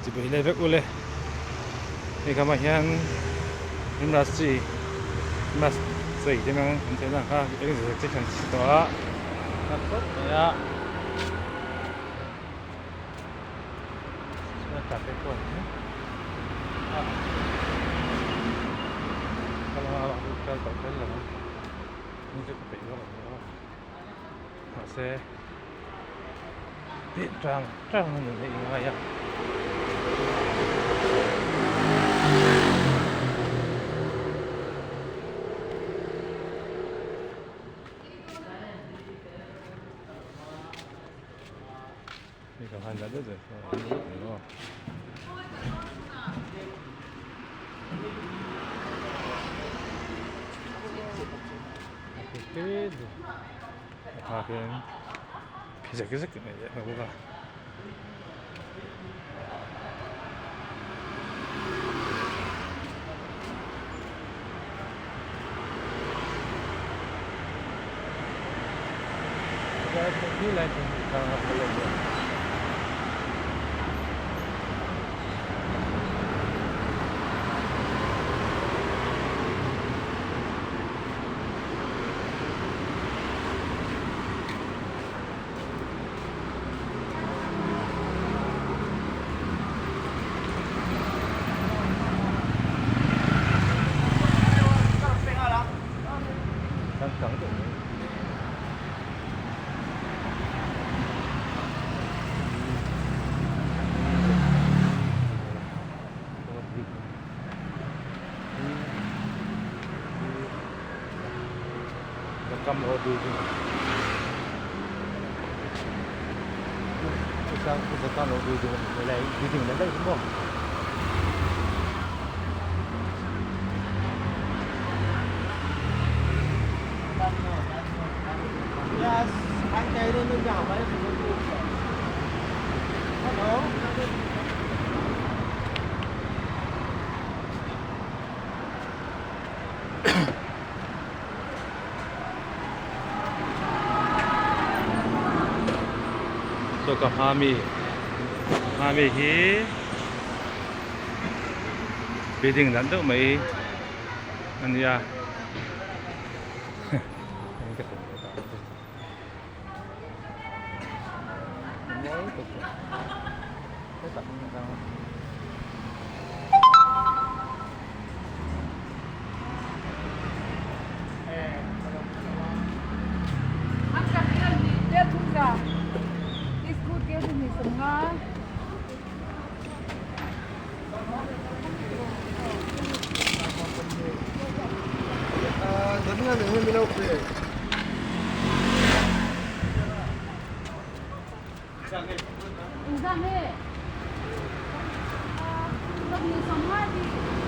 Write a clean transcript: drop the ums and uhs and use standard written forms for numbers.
Lebek ule ni kama hian industry mas sei te mang an te lang ha eng se te kan si to a tot ya na ta pe ko ni a kalau aku kalau tak lah ni tu pe yo ha se ti trang ni ni ya 이거 한잔 되죠. 이거. 이렇게 아, 그냥 계속 끝내야 돼. 뭐가. Ini lagi kalau boleh. Cẩn thận. Cầm ở đi chứ sao cầm ở đi chứ lại điถึงđến đây đúng không Yes, anh cây lên lưng gạo mấy hello so ka hami hi bidding dan do mai ania Dẫn ra hơn bên đâu về Ra hết. Tập 1 2 đi.